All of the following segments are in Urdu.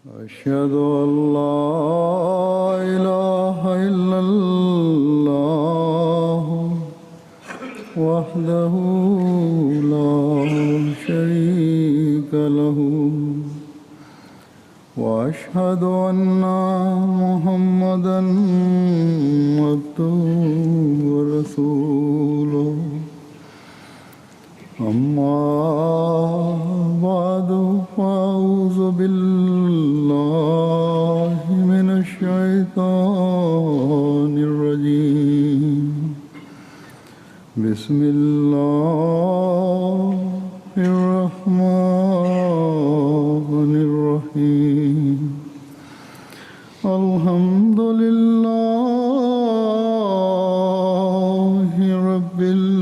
أشهد أن لا إله إلا الله وحده لا شريك له وأشهد أن محمدًا عبده ورسوله أما بعد فأعوذ بالله من الشيطان الرجيم بسم الله الرحمن الرحيم الحمد لله رب العالمين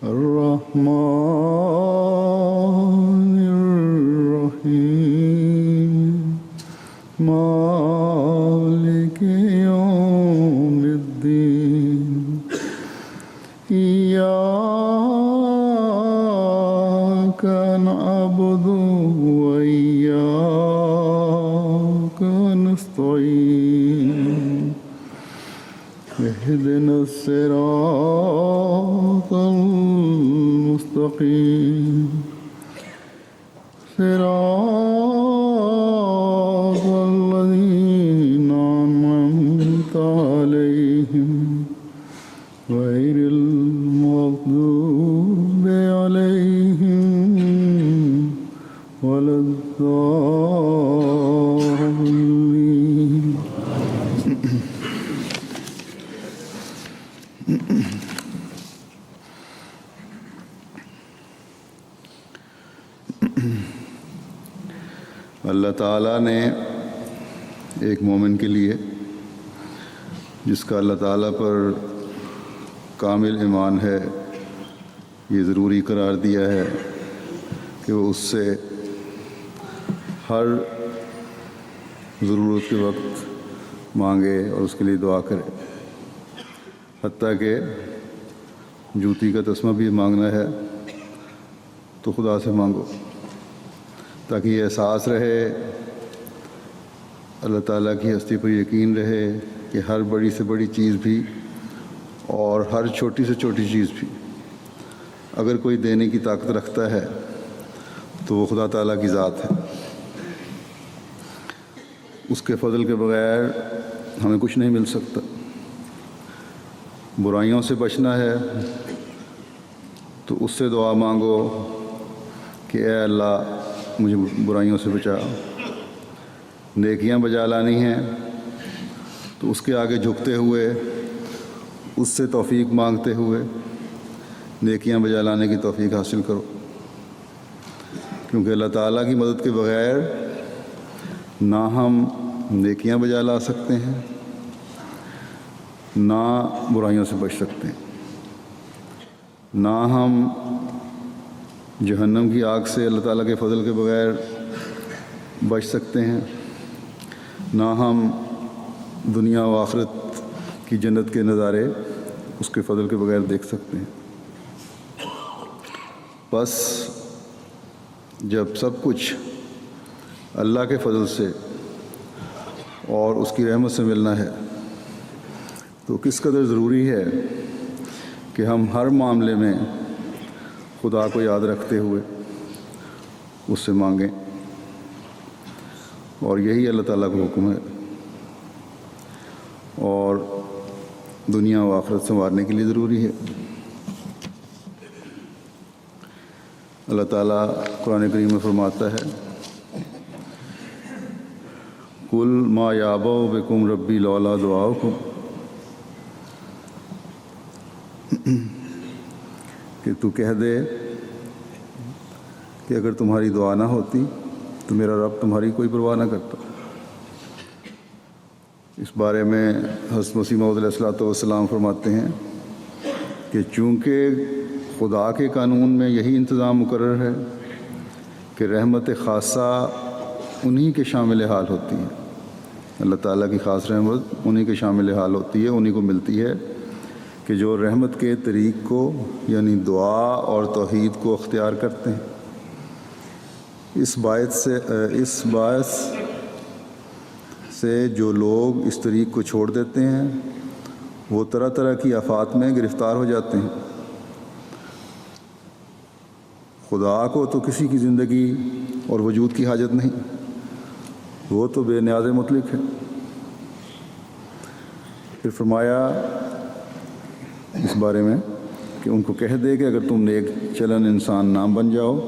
الرحمن الرحيم مالك يوم الدين إياك نعبد وإياك نستعين اهدنا الصراط المستقيم صراط الذين أنعمت عليهم غير المغضوب عليهم ولا الضالين. اللہ تعالیٰ نے ایک مومن کے لیے جس کا اللہ تعالیٰ پر کامل ایمان ہے یہ ضروری قرار دیا ہے کہ وہ اس سے ہر ضرورت کے وقت مانگے اور اس کے لیے دعا کرے، حتیٰ کہ جوتی کا تسمہ بھی مانگنا ہے تو خدا سے مانگو، تاکہ یہ احساس رہے، اللہ تعالیٰ کی ہستی پر یقین رہے کہ ہر بڑی سے بڑی چیز بھی اور ہر چھوٹی سے چھوٹی چیز بھی اگر کوئی دینے کی طاقت رکھتا ہے تو وہ خدا تعالیٰ کی ذات ہے۔ اس کے فضل کے بغیر ہمیں کچھ نہیں مل سکتا۔ برائیوں سے بچنا ہے تو اس سے دعا مانگو کہ اے اللہ مجھے برائیوں سے بچا۔ نیکیاں بجا لانی ہیں تو اس کے آگے جھکتے ہوئے اس سے توفیق مانگتے ہوئے نیکیاں بجا لانے کی توفیق حاصل کرو، کیونکہ اللہ تعالیٰ کی مدد کے بغیر نہ ہم نیکیاں بجا لا سکتے ہیں نہ برائیوں سے بچ سکتے ہیں، نہ ہم جہنم کی آگ سے اللہ تعالیٰ کے فضل کے بغیر بچ سکتے ہیں، نہ ہم دنیا و آخرت کی جنت کے نظارے اس کے فضل کے بغیر دیکھ سکتے ہیں۔ بس جب سب کچھ اللہ کے فضل سے اور اس کی رحمت سے ملنا ہے تو کس قدر ضروری ہے کہ ہم ہر معاملے میں خدا کو یاد رکھتے ہوئے اس سے مانگیں، اور یہی اللہ تعالیٰ کا حکم ہے، اور دنیا و آخرت سنوارنے کے لیے ضروری ہے۔ اللہ تعالیٰ قرآن کریم میں فرماتا ہے قُلْ مَا يَعْبَأُ بِكُمْ رَبِّي لَوْلَا دُعَاؤُكُمْ، کہ تو کہہ دے کہ اگر تمہاری دعا نہ ہوتی تو میرا رب تمہاری کوئی پرواہ نہ کرتا۔ اس بارے میں حضرت مسیح موعود علیہ السلام فرماتے ہیں کہ چونکہ خدا کے قانون میں یہی انتظام مقرر ہے کہ رحمت خاصہ انہی کے شامل حال ہوتی ہے، اللہ تعالیٰ کی خاص رحمت انہی کے شامل حال ہوتی ہے، انہی کو ملتی ہے کہ جو رحمت کے طریق کو یعنی دعا اور توحید کو اختیار کرتے ہیں اس باعث سے جو لوگ اس طریق کو چھوڑ دیتے ہیں وہ طرح طرح کی آفات میں گرفتار ہو جاتے ہیں۔ خدا کو تو کسی کی زندگی اور وجود کی حاجت نہیں، وہ تو بے نیاز مطلق ہے۔ پھر فرمایا اس بارے میں کہ ان کو کہہ دے کہ اگر تم نیک چلن انسان نہ بن جاؤ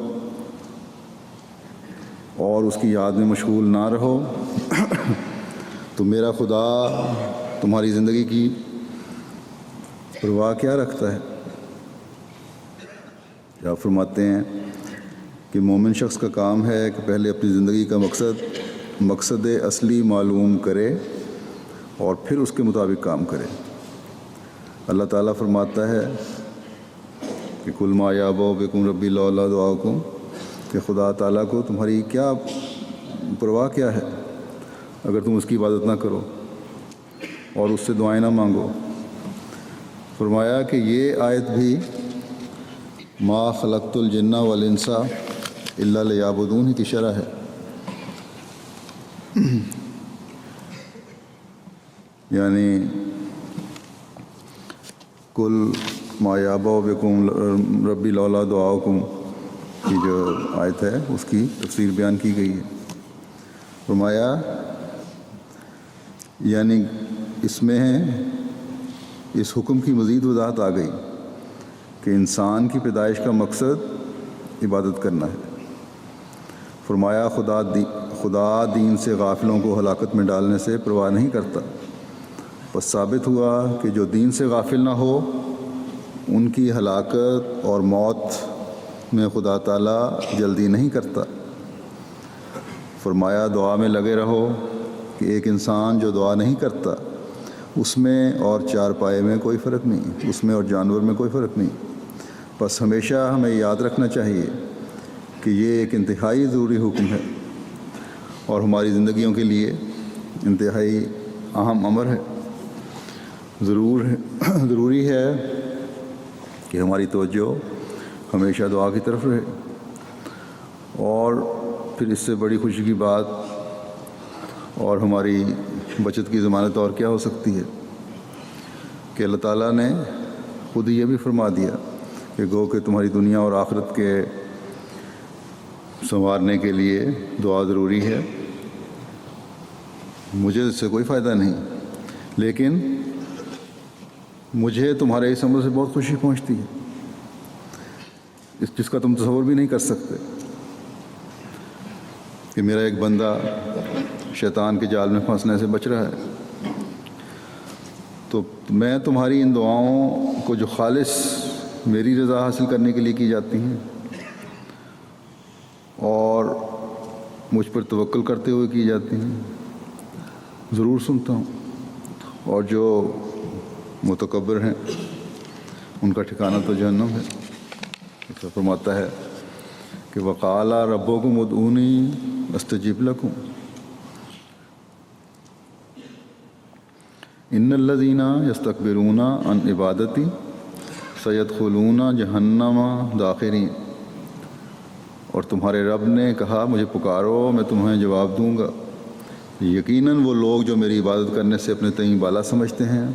اور اس کی یاد میں مشغول نہ رہو تو میرا خدا تمہاری زندگی کی پرواہ کیا رکھتا ہے۔ آپ فرماتے ہیں کہ مومن شخص کا کام ہے کہ پہلے اپنی زندگی کا مقصد اصلی معلوم کرے اور پھر اس کے مطابق کام کرے۔ اللہ تعالیٰ فرماتا ہے کہ کل ما یابو بکم ربی لولا دعاکم، کہ خدا تعالیٰ کو تمہاری کیا پرواہ کیا ہے اگر تم اس کی عبادت نہ کرو اور اس سے دعائیں نہ مانگو۔ فرمایا کہ یہ آیت بھی ما خلقت الجن والانس الا لیعبدون کی شرح ہے، یعنی کل ما یابو بکم ربی لولا دعاکم کی جو آیت ہے اس کی تفسیر بیان کی گئی ہے۔ فرمایا یعنی اس میں اس حکم کی مزید وضاحت آ گئی کہ انسان کی پیدائش کا مقصد عبادت کرنا ہے۔ فرمایا خدا دین سے غافلوں کو ہلاکت میں ڈالنے سے پرواہ نہیں کرتا، بس ثابت ہوا کہ جو دین سے غافل نہ ہو ان کی ہلاکت اور موت میں خدا تعالیٰ جلدی نہیں کرتا۔ فرمایا دعا میں لگے رہو کہ ایک انسان جو دعا نہیں کرتا اس میں اور چارپائے میں کوئی فرق نہیں، اس میں اور جانور میں کوئی فرق نہیں۔ بس ہمیشہ ہمیں یاد رکھنا چاہیے کہ یہ ایک انتہائی ضروری حکم ہے اور ہماری زندگیوں کے لیے انتہائی اہم امر ہے۔ ضروری ہے کہ ہماری توجہ ہمیشہ دعا کی طرف رہے۔ اور پھر اس سے بڑی خوشی کی بات اور ہماری بچت کی ضمانت اور کیا ہو سکتی ہے کہ اللہ تعالیٰ نے خود یہ بھی فرما دیا کہ گو کہ تمہاری دنیا اور آخرت کے سنوارنے کے لیے دعا ضروری ہے۔ مجھے اس سے کوئی فائدہ نہیں، لیکن مجھے تمہارے اس عمل سے بہت خوشی پہنچتی ہے جس کا تم تصور بھی نہیں کر سکتے کہ میرا ایک بندہ شیطان کے جال میں پھنسنے سے بچ رہا ہے۔ تو میں تمہاری ان دعاؤں کو جو خالص میری رضا حاصل کرنے کے لیے کی جاتی ہیں اور مجھ پر توکل کرتے ہوئے کی جاتی ہیں ضرور سنتا ہوں، اور جو متکبر ہیں ان کا ٹھکانہ تو جہنم ہے۔ اس فرماتا ہے کہ وقال ربکم ادعونی استجب لکم ان الذین یستکبرون عن عبادتی سیدخلون جہنم داخرین، اور تمہارے رب نے کہا مجھے پکارو میں تمہیں جواب دوں گا، یقیناً وہ لوگ جو میری عبادت کرنے سے اپنے تئیں بالا سمجھتے ہیں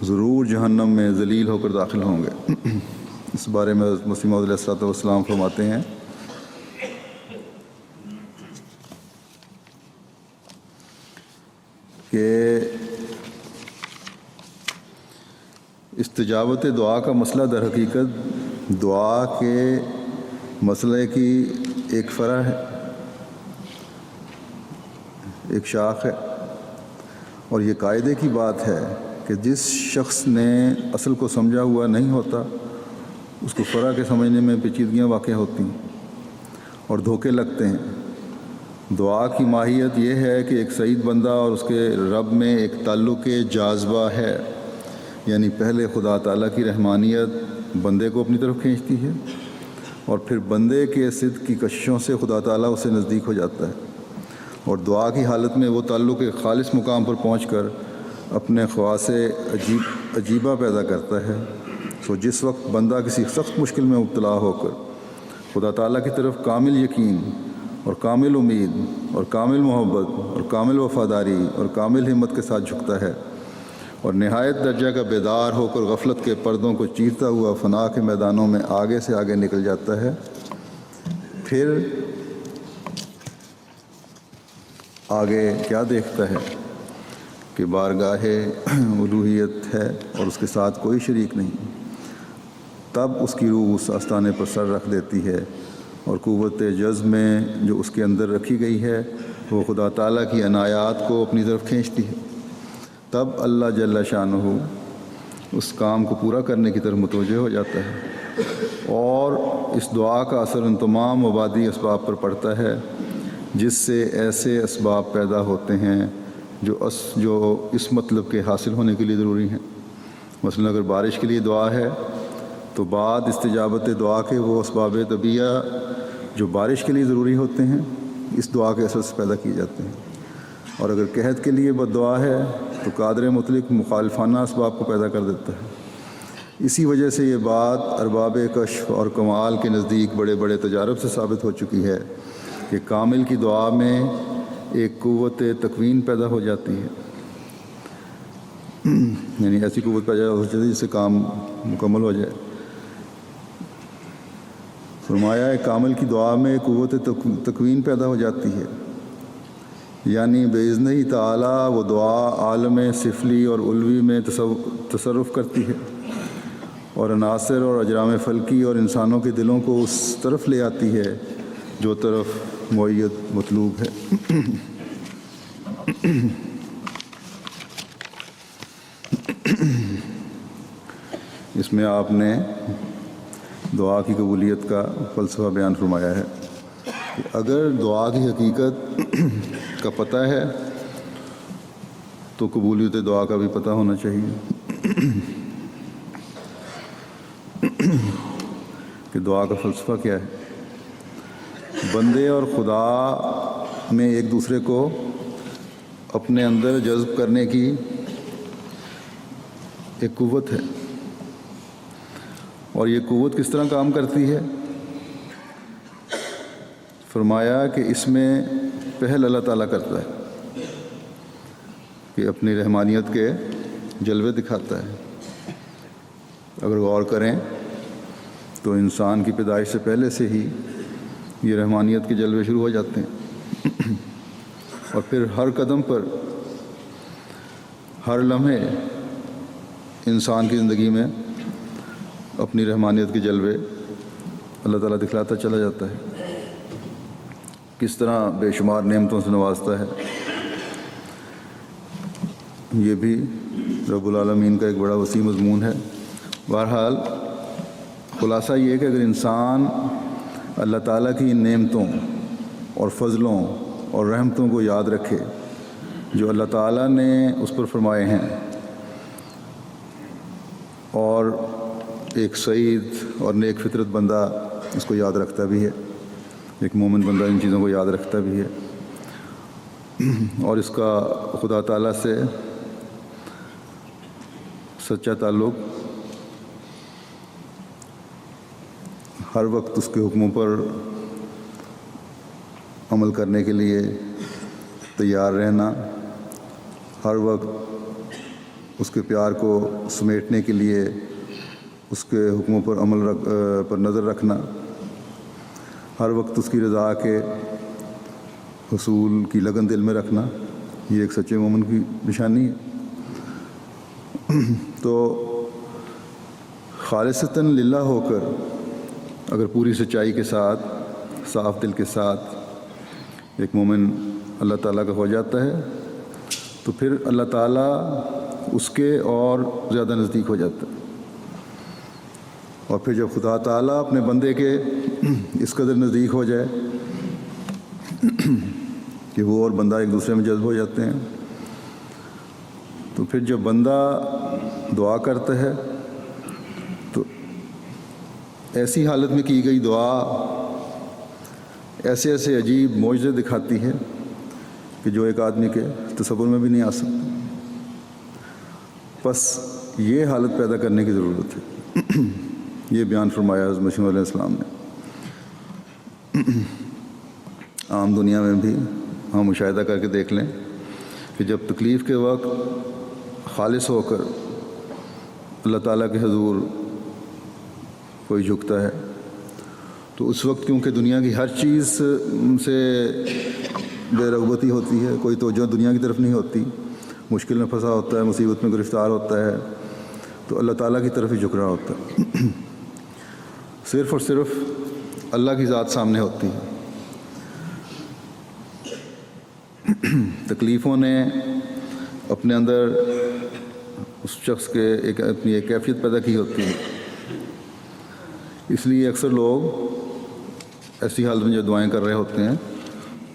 ضرور جہنم میں ذلیل ہو کر داخل ہوں گے۔ اس بارے میں مسیح موعود علیہ الصلوۃ والسلام فرماتے ہیں کہ استجابت دعا کا مسئلہ در حقیقت دعا کے مسئلے کی ایک فرع ہے، ایک شاخ ہے، اور یہ قاعدے کی بات ہے کہ جس شخص نے اصل کو سمجھا ہوا نہیں ہوتا اس کو فرع کے سمجھنے میں پیچیدگیاں واقع ہوتی ہیں اور دھوکے لگتے ہیں۔ دعا کی ماہیت یہ ہے کہ ایک سعید بندہ اور اس کے رب میں ایک تعلق جاذبہ ہے، یعنی پہلے خدا تعالیٰ کی رحمانیت بندے کو اپنی طرف کھینچتی ہے اور پھر بندے کے صدق کی کششوں سے خدا تعالیٰ اسے نزدیک ہو جاتا ہے، اور دعا کی حالت میں وہ تعلق ایک خالص مقام پر پہنچ کر اپنے خواص عجیبہ پیدا کرتا ہے۔ تو جس وقت بندہ کسی سخت مشکل میں مبتلا ہو کر خدا تعالیٰ کی طرف کامل یقین اور کامل امید اور کامل محبت اور کامل وفاداری اور کامل ہمت کے ساتھ جھکتا ہے اور نہایت درجہ کا بیدار ہو کر غفلت کے پردوں کو چیرتا ہوا فنا کے میدانوں میں آگے سے آگے نکل جاتا ہے، پھر آگے کیا دیکھتا ہے کہ بارگاہ الوہیت ہے اور اس کے ساتھ کوئی شریک نہیں، تب اس کی روح اس آستانے پر سر رکھ دیتی ہے اور قوت جذب میں جو اس کے اندر رکھی گئی ہے وہ خدا تعالیٰ کی عنایات کو اپنی طرف کھینچتی ہے۔ تب اللہ جل شانہ اس کام کو پورا کرنے کی طرف متوجہ ہو جاتا ہے اور اس دعا کا اثر ان تمام مبادی اسباب پر پڑتا ہے جس سے ایسے اسباب پیدا ہوتے ہیں جو اس مطلب کے حاصل ہونے کے لیے ضروری ہیں۔ مثلا اگر بارش کے لیے دعا ہے تو بعد استجابت دعا کے وہ اسباب طبیعہ جو بارش کے لیے ضروری ہوتے ہیں اس دعا کے اثر سے پیدا کیے جاتے ہیں، اور اگر قحط کے لیے بد دعا ہے تو قادر مطلق مخالفانہ اسباب کو پیدا کر دیتا ہے۔ اسی وجہ سے یہ بات ارباب کشف اور کمال کے نزدیک بڑے بڑے تجارب سے ثابت ہو چکی ہے کہ کامل کی دعا میں ایک قوت تکوین پیدا ہو جاتی ہے، یعنی ایسی قوت پیدا ہو جاتی ہے جس سے کام مکمل ہو جائے۔ فرمایا ہے کامل کی دعا میں قوت تکوین پیدا ہو جاتی ہے، یعنی باذنہ تعالیٰ وہ دعا عالم سفلی اور علوی میں تصرف کرتی ہے اور عناصر اور اجرام فلکی اور انسانوں کے دلوں کو اس طرف لے آتی ہے جو طرف معیت مطلوب ہے۔ اس میں آپ نے دعا کی قبولیت کا فلسفہ بیان فرمایا ہے کہ اگر دعا کی حقیقت کا پتہ ہے تو قبولیت دعا کا بھی پتہ ہونا چاہیے کہ دعا کا فلسفہ کیا ہے۔ بندے اور خدا میں ایک دوسرے کو اپنے اندر جذب کرنے کی ایک قوت ہے، اور یہ قوت کس طرح کام کرتی ہے؟ فرمایا کہ اس میں پہل اللہ تعالیٰ کرتا ہے کہ اپنی رحمانیت کے جلوے دکھاتا ہے۔ اگر غور کریں تو انسان کی پیدائش سے پہلے سے ہی یہ رحمانیت کے جلوے شروع ہو جاتے ہیں، اور پھر ہر قدم پر ہر لمحے انسان کی زندگی میں اپنی رحمانیت کے جلوے اللہ تعالیٰ دکھلاتا چلا جاتا ہے، کس طرح بے شمار نعمتوں سے نوازتا ہے۔ یہ بھی رب العالمین کا ایک بڑا وسیع مضمون ہے۔ بہرحال خلاصہ یہ ہے کہ اگر انسان اللہ تعالیٰ کی ان نعمتوں اور فضلوں اور رحمتوں کو یاد رکھے جو اللہ تعالیٰ نے اس پر فرمائے ہیں، اور ایک سعید اور نیک فطرت بندہ اس کو یاد رکھتا بھی ہے، ایک مومن بندہ ان چیزوں کو یاد رکھتا بھی ہے، اور اس کا خدا تعالیٰ سے سچا تعلق ہر وقت اس کے حکموں پر عمل کرنے کے لیے تیار رہنا، ہر وقت اس کے پیار کو سمیٹنے کے لیے اس کے حکموں پر پر نظر رکھنا، ہر وقت اس کی رضا کے حصول کی لگن دل میں رکھنا، یہ ایک سچے مومن کی نشانی ہے۔ تو خالصتاً للہ ہو کر اگر پوری سچائی کے ساتھ صاف دل کے ساتھ ایک مومن اللہ تعالیٰ کا ہو جاتا ہے تو پھر اللہ تعالیٰ اس کے اور زیادہ نزدیک ہو جاتا ہے، اور پھر جب خدا تعالیٰ اپنے بندے کے اس قدر نزدیک ہو جائے کہ وہ اور بندہ ایک دوسرے میں جذب ہو جاتے ہیں، تو پھر جب بندہ دعا کرتا ہے تو ایسی حالت میں کی گئی دعا ایسے ایسے عجیب معجزے دکھاتی ہے کہ جو ایک آدمی کے تصور میں بھی نہیں آ سکتا۔ بس یہ حالت پیدا کرنے کی ضرورت ہے، یہ بیان فرمایا حضرت مسیح علیہ السلام نے۔ عام دنیا میں بھی ہم مشاہدہ کر کے دیکھ لیں کہ جب تکلیف کے وقت خالص ہو کر اللہ تعالیٰ کے حضور کوئی جھکتا ہے تو اس وقت کیونکہ دنیا کی ہر چیز سے بے رغبتی ہوتی ہے، کوئی توجہ دنیا کی طرف نہیں ہوتی، مشکل میں پھنسا ہوتا ہے، مصیبت میں گرفتار ہوتا ہے، تو اللہ تعالیٰ کی طرف ہی جھک رہا ہوتا ہے، صرف اور صرف اللہ کی ذات سامنے ہوتی ہے۔ تکلیفوں نے اپنے اندر اس شخص کے اپنی ایک کیفیت پیدا کی ہوتی ہے، اس لیے اکثر لوگ ایسی حالت میں جو دعائیں کر رہے ہوتے ہیں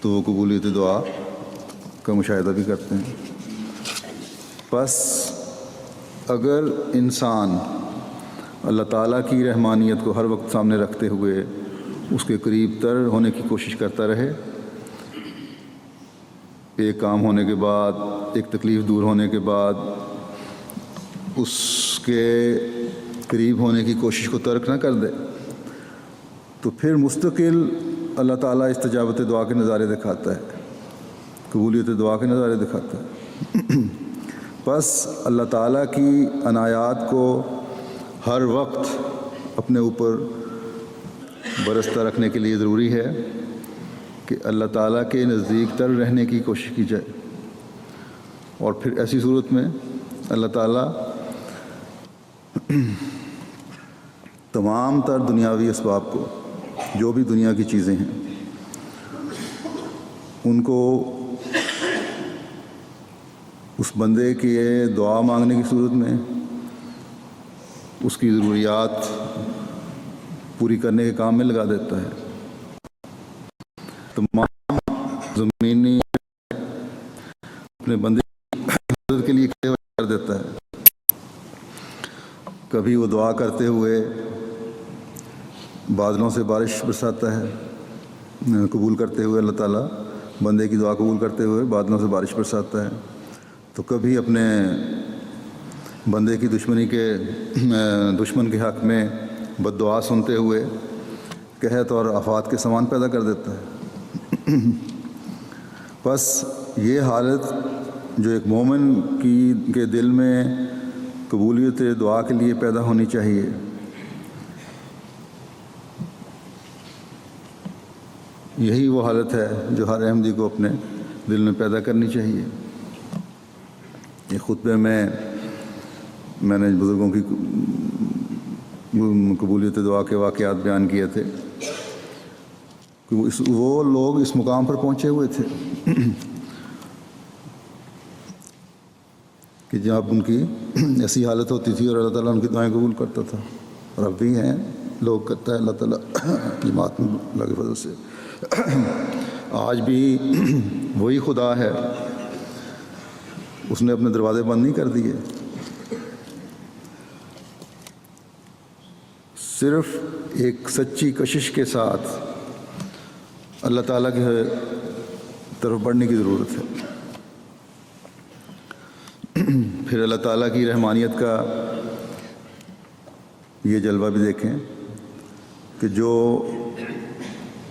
تو وہ قبولیت دعا کا مشاہدہ بھی کرتے ہیں۔ بس اگر انسان اللہ تعالیٰ کی رحمانیت کو ہر وقت سامنے رکھتے ہوئے اس کے قریب تر ہونے کی کوشش کرتا رہے، ایک کام ہونے کے بعد، ایک تکلیف دور ہونے کے بعد اس کے قریب ہونے کی کوشش کو ترک نہ کر دے، تو پھر مستقل اللہ تعالیٰ استجابت دعا کے نظارے دکھاتا ہے، قبولیت دعا کے نظارے دکھاتا ہے۔ بس اللہ تعالیٰ کی عنایات کو ہر وقت اپنے اوپر برستہ رکھنے کے لیے ضروری ہے کہ اللہ تعالیٰ کے نزدیک تر رہنے کی کوشش کی جائے، اور پھر ایسی صورت میں اللہ تعالیٰ تمام تر دنیاوی اسباب کو، جو بھی دنیا کی چیزیں ہیں، ان کو اس بندے کی دعا مانگنے کی صورت میں اس کی ضروریات پوری کرنے کے کام میں لگا دیتا ہے۔ تمام زمینی اپنے بندے کی مدد کے لیے کر دیتا ہے۔ کبھی وہ دعا کرتے ہوئے بادلوں سے بارش برساتا ہے، قبول کرتے ہوئے اللہ تعالیٰ بندے کی دعا قبول کرتے ہوئے بادلوں سے بارش برساتا ہے، تو کبھی اپنے بندے کی دشمن کے حق میں بد دعا سنتے ہوئے قحط اور آفات کے سامان پیدا کر دیتا ہے۔ بس یہ حالت جو ایک مومن کے دل میں قبولیت دعا کے لیے پیدا ہونی چاہیے، یہی وہ حالت ہے جو ہر احمدی کو اپنے دل میں پیدا کرنی چاہیے۔ یہ خطبے میں نے بزرگوں کی قبولیت دعا کے واقعات بیان کیے تھے کہ وہ لوگ اس مقام پر پہنچے ہوئے تھے کہ جب ان کی ایسی حالت ہوتی تھی اور اللہ تعالیٰ ان کی دعائیں قبول کرتا تھا، اور اب بھی ہیں لوگ، کرتا ہے اللہ تعالیٰ جماعت میں اللہ کی فضل سے۔ آج بھی وہی خدا ہے، اس نے اپنے دروازے بند نہیں کر دیے، صرف ایک سچی کشش کے ساتھ اللہ تعالیٰ کی طرف بڑھنے کی ضرورت ہے۔ پھر اللہ تعالیٰ کی رحمانیت کا یہ جلوہ بھی دیکھیں کہ جو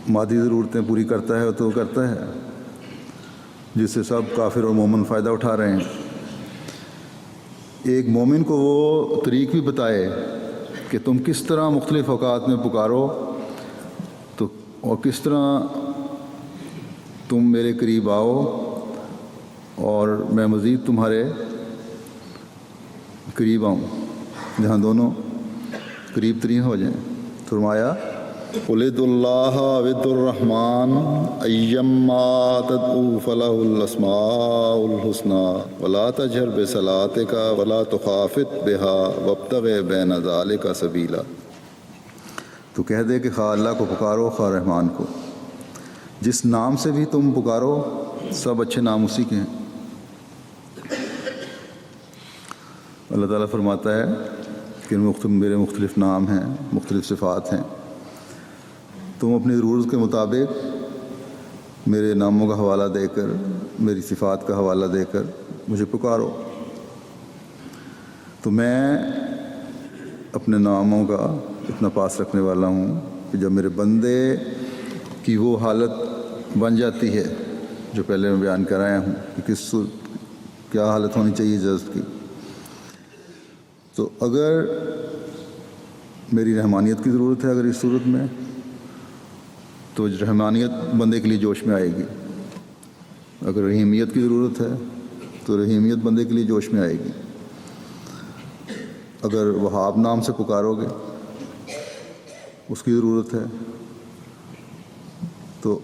مادی ضرورتیں پوری کرتا ہے تو وہ کرتا ہے، جس سے سب کافر اور مومن فائدہ اٹھا رہے ہیں۔ ایک مومن کو وہ طریق بھی بتائے کہ تم کس طرح مختلف اوقات میں پکارو تو، اور کس طرح تم میرے قریب آؤ اور میں مزید تمہارے قریب آؤں، جہاں دونوں قریب ترین ہو جائیں۔ فرمایا قُلِ ادعُوا اللَّهَ وَادْعُوا الرَّحْمَٰنَ أَيَّمَّا تَدْعُوا فَلَهُ الْأَسْمَاءُ الْحُسْنَىٰ وَلَا تَجْهَرْ بِصَلَاتِكَ وَلَا تُخَافِتْ بِهَا وَابْتَغِ بَيْنَ ذَٰلِكَ سَبِيلًا۔ تو کہہ دے کہ خواہ اللہ کو پکارو خواہ رحمان کو، جس نام سے بھی تم پکارو سب اچھے نام اسی کے ہیں۔ اللہ تعالیٰ فرماتا ہے کہ میرے مختلف نام ہیں، مختلف صفات ہیں، تم اپنی ضرورت کے مطابق میرے ناموں کا حوالہ دے کر، میری صفات کا حوالہ دے کر مجھے پکارو، تو میں اپنے ناموں کا اتنا پاس رکھنے والا ہوں کہ جب میرے بندے کی وہ حالت بن جاتی ہے، جو پہلے میں بیان کرایا ہوں کہ کیا حالت ہونی چاہیے جذب کی. تو اگر میری رحمانیت کی ضرورت ہے اگر اس صورت میں، تو رحمانیت بندے کے لیے جوش میں آئے گی. اگر رحیمیت کی ضرورت ہے تو رحیمیت بندے کے لیے جوش میں آئے گی. اگر وہاب نام سے پکارو گے، اس کی ضرورت ہے، تو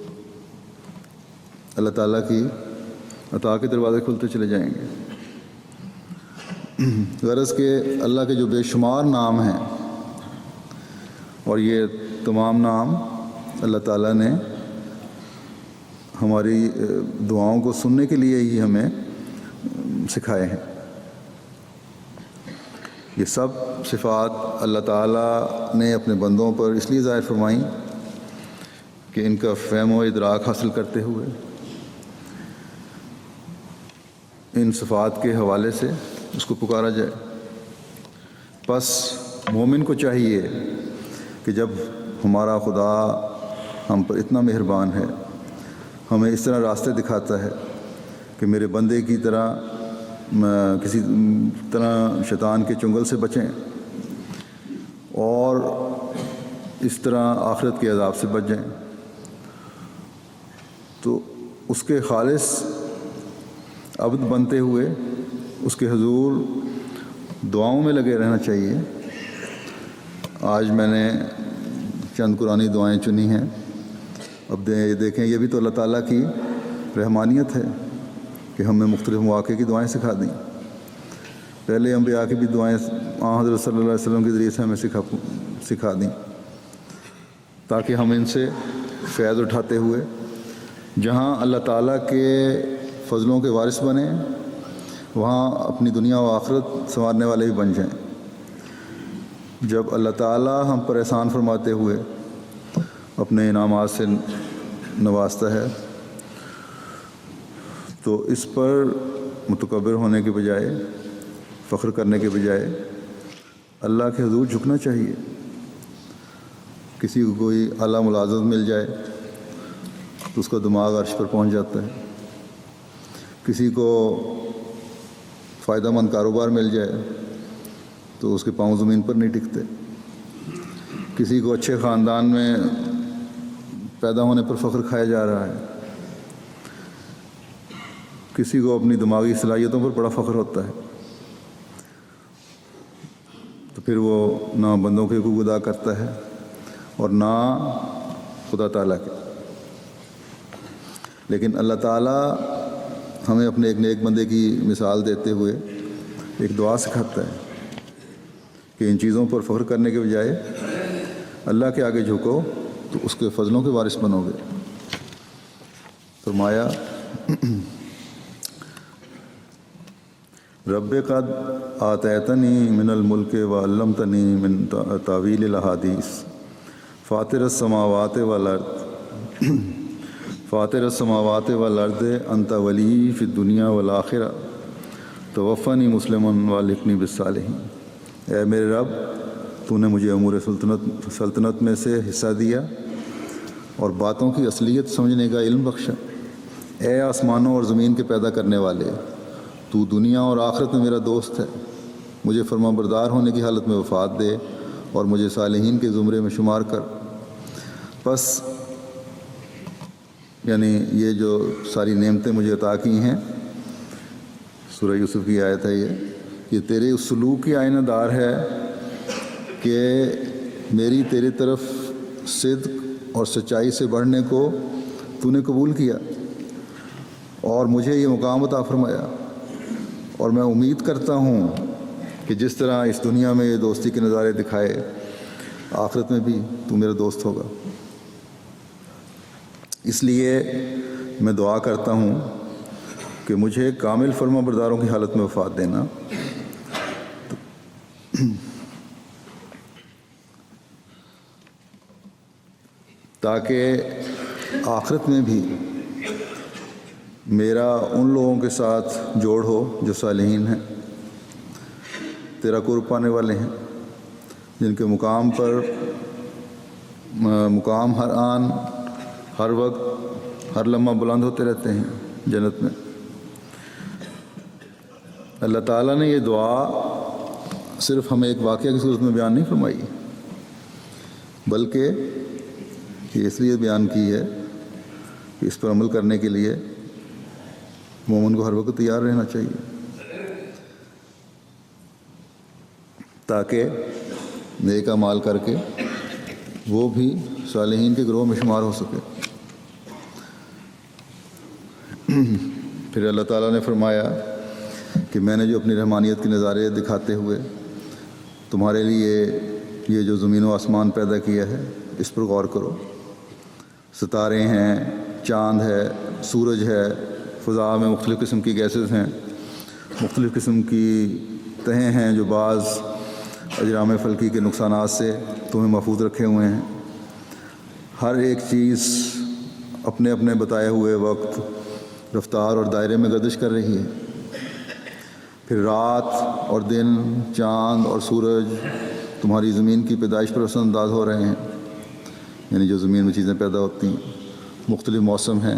اللہ تعالیٰ کی عطا کے دروازے کھلتے چلے جائیں گے. غرض کہ اللہ کے جو بے شمار نام ہیں، اور یہ تمام نام اللہ تعالیٰ نے ہماری دعاؤں کو سننے کے لیے ہی ہمیں سکھائے ہیں. یہ سب صفات اللہ تعالیٰ نے اپنے بندوں پر اس لیے ظاہر فرمائیں کہ ان کا فہم و ادراک حاصل کرتے ہوئے ان صفات کے حوالے سے اس کو پکارا جائے. بس مومن کو چاہیے کہ جب ہمارا خدا ہم پر اتنا مہربان ہے، ہمیں اس طرح راستے دکھاتا ہے کہ میرے بندے کی طرح کسی طرح شیطان کے چنگل سے بچیں اور اس طرح آخرت کے عذاب سے بچ جائیں، تو اس کے خالص عبد بنتے ہوئے اس کے حضور دعاؤں میں لگے رہنا چاہیے. آج میں نے چند قرآنی دعائیں چنی ہیں. اب دیکھیں، یہ بھی تو اللہ تعالیٰ کی رحمانیت ہے کہ ہمیں مختلف مواقع کی دعائیں سکھا دیں. پہلے انبیاء کی بھی دعائیں حضرت صلی اللہ علیہ وسلم کے ذریعے سے ہمیں سکھا دیں، تاکہ ہم ان سے فیض اٹھاتے ہوئے جہاں اللہ تعالیٰ کے فضلوں کے وارث بنیں، وہاں اپنی دنیا و آخرت سنوارنے والے بھی بن جائیں. جب اللہ تعالیٰ ہم پر احسان فرماتے ہوئے اپنے انعامات سے نوازتا ہے، تو اس پر متکبر ہونے کے بجائے، فخر کرنے کے بجائے اللہ کے حضور جھکنا چاہیے. کسی کو کوئی اعلیٰ ملازمت مل جائے تو اس کا دماغ عرش پر پہنچ جاتا ہے. کسی کو فائدہ مند کاروبار مل جائے تو اس کے پاؤں زمین پر نہیں ٹکتے. کسی کو اچھے خاندان میں پیدا ہونے پر فخر کھایا جا رہا ہے. کسی کو اپنی دماغی صلاحیتوں پر بڑا فخر ہوتا ہے، تو پھر وہ نہ بندوں کے حقوق ادا کرتا ہے اور نہ خدا تعالیٰ کے. لیکن اللہ تعالیٰ ہمیں اپنے ایک نیک بندے کی مثال دیتے ہوئے ایک دعا سکھاتا ہے کہ ان چیزوں پر فخر کرنے کے بجائے اللہ کے آگے جھکو تو اس کے فضلوں کے وارث بنو گے. فرمایا، رب قد آتیتنی من الملک وعلمتنی من تاویل الاحادیث فاطر السماوات والارض انت ولی فی الدنیا والآخرہ توفنی مسلما والحقنی بالصالحین. اے میرے رب، تو نے مجھے امور سلطنت میں سے حصہ دیا اور باتوں کی اصلیت سمجھنے کا علم بخشا. اے آسمانوں اور زمین کے پیدا کرنے والے، تو دنیا اور آخرت میں میرا دوست ہے. مجھے فرما بردار ہونے کی حالت میں وفات دے اور مجھے صالحین کے زمرے میں شمار کر. بس یعنی یہ جو ساری نعمتیں مجھے عطا کی ہیں، سورہ یوسف کی آیت ہے یہ تیرے اس سلوک کی آئینہ دار ہے کہ میری تیرے طرف صدق اور سچائی سے بڑھنے کو تو نے قبول کیا اور مجھے یہ مقام عطا فرمایا. اور میں امید کرتا ہوں کہ جس طرح اس دنیا میں یہ دوستی کے نظارے دکھائے، آخرت میں بھی تو میرا دوست ہوگا. اس لیے میں دعا کرتا ہوں کہ مجھے کامل فرما برداروں کی حالت میں وفات دینا، تاکہ آخرت میں بھی میرا ان لوگوں کے ساتھ جوڑ ہو جو صالحین ہیں، تیرا قرب پانے والے ہیں، جن کے مقام ہر آن ہر وقت ہر لمحہ بلند ہوتے رہتے ہیں جنت میں۔ اللہ تعالیٰ نے یہ دعا صرف ہمیں ایک واقعہ کی صورت میں بیان نہیں فرمائی، بلکہ یہ اس لیے بیان کی ہے کہ اس پر عمل کرنے کے لیے مومن کو ہر وقت تیار رہنا چاہیے، تاکہ نیک اعمال کر کے وہ بھی صالحین کے گروہ میں شمار ہو سکے۔ پھر اللہ تعالیٰ نے فرمایا کہ میں نے جو اپنی رحمانیت کے نظارے دکھاتے ہوئے تمہارے لیے یہ جو زمین و آسمان پیدا کیا ہے اس پر غور کرو۔ ستارے ہیں، چاند ہے، سورج ہے، فضا میں مختلف قسم کی گیسز ہیں، مختلف قسم کی تہیں ہیں جو بعض اجرام فلکی کے نقصانات سے تمہیں محفوظ رکھے ہوئے ہیں۔ ہر ایک چیز اپنے اپنے بتائے ہوئے وقت، رفتار اور دائرے میں گردش کر رہی ہے۔ پھر رات اور دن، چاند اور سورج تمہاری زمین کی پیدائش پر اثر انداز ہو رہے ہیں، یعنی جو زمین میں چیزیں پیدا ہوتی ہیں۔ مختلف موسم ہیں،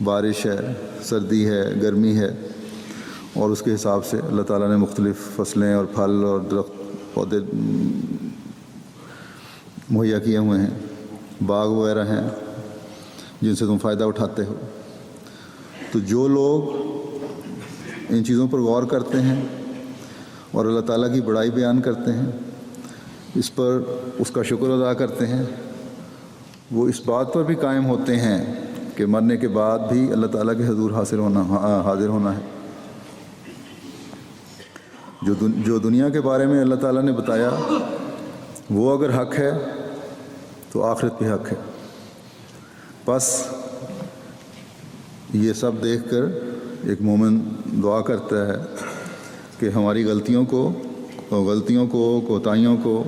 بارش ہے، سردی ہے، گرمی ہے، اور اس کے حساب سے اللہ تعالیٰ نے مختلف فصلیں اور پھل اور درخت پودے مہیا کیے ہوئے ہیں، باغ وغیرہ ہیں جن سے تم فائدہ اٹھاتے ہو۔ تو جو لوگ ان چیزوں پر غور کرتے ہیں اور اللہ تعالیٰ کی بڑائی بیان کرتے ہیں، اس پر اس کا شکر ادا کرتے ہیں، وہ اس بات پر بھی قائم ہوتے ہیں کہ مرنے کے بعد بھی اللہ تعالیٰ کے حضور حاضر ہونا ہے۔ جو دنیا کے بارے میں اللہ تعالیٰ نے بتایا وہ اگر حق ہے تو آخرت بھی حق ہے۔ بس یہ سب دیکھ کر ایک مومن دعا کرتا ہے کہ ہماری غلطیوں کو، کوتاہیوں کو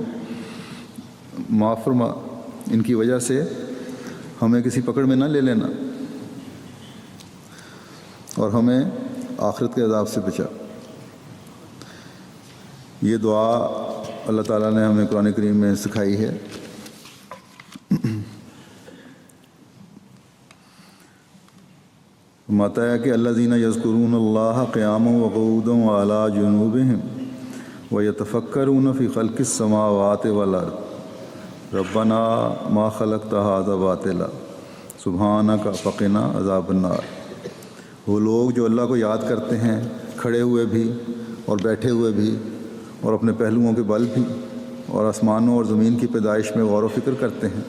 معاف فرما، ان کی وجہ سے ہمیں کسی پکڑ میں نہ لے لینا اور ہمیں آخرت کے عذاب سے بچا۔ یہ دعا اللہ تعالیٰ نے ہمیں قرآن کریم میں سکھائی ہے۔ فرماتا ہے کہ الذین یذکرون اللہ قیاما وقعودا وعلی جنوبہم ویتفکرون فی خلق السماوات والارض ربنا ما خلقت ھذا باطلا سبحانک فقنا عذاب النار۔ وہ لوگ جو اللہ کو یاد کرتے ہیں کھڑے ہوئے بھی اور بیٹھے ہوئے بھی اور اپنے پہلوؤں کے بل بھی، اور آسمانوں اور زمین کی پیدائش میں غور و فکر کرتے ہیں،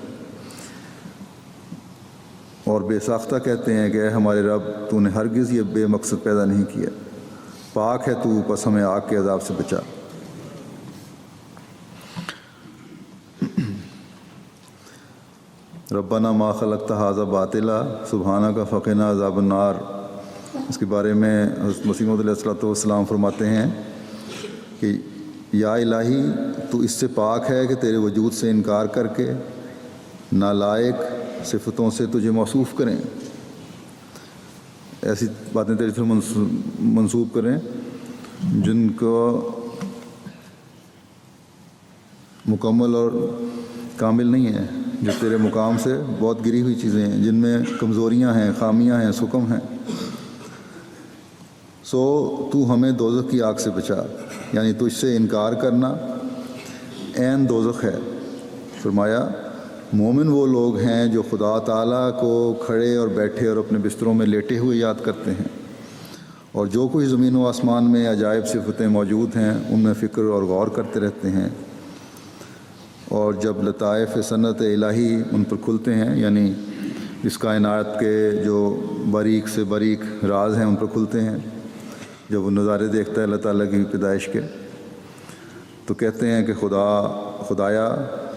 اور بے ساختہ کہتے ہیں کہ اے ہمارے رب، تو نے ہرگز یہ بے مقصد پیدا نہیں کیا، پاک ہے تو، پس ہمیں آگ کے عذاب سے بچا۔ ربنا ما خلقت ھذا باطلا سبحانک فقنا عذاب النار۔ اس کے بارے میں حضرت مسیح موعود علیہ الصلوۃ والسلام فرماتے ہیں کہ یا الہی، تو اس سے پاک ہے کہ تیرے وجود سے انکار کر کے نالائق صفتوں سے تجھے موصوف کریں، ایسی باتیں تیری طرف منسوب کریں جن کو مکمل اور کامل نہیں ہے، جو تیرے مقام سے بہت گری ہوئی چیزیں ہیں، جن میں کمزوریاں ہیں، خامیاں ہیں، سقم ہیں۔ سو تو ہمیں دوزخ کی آگ سے بچا، یعنی تجھ سے انکار کرنا عین دوزخ ہے۔ فرمایا مومن وہ لوگ ہیں جو خدا تعالیٰ کو کھڑے اور بیٹھے اور اپنے بستروں میں لیٹے ہوئے یاد کرتے ہیں، اور جو کچھ زمین و آسمان میں عجائب صفتیں موجود ہیں ان میں فکر اور غور کرتے رہتے ہیں، اور جب لطائف صنعت الہی ان پر کھلتے ہیں، یعنی اس کائنات کے جو باریک سے باریک راز ہیں ان پر کھلتے ہیں، جب وہ نظارے دیکھتا ہے اللہ تعالیٰ کی پیدائش کے، تو کہتے ہیں کہ خدایا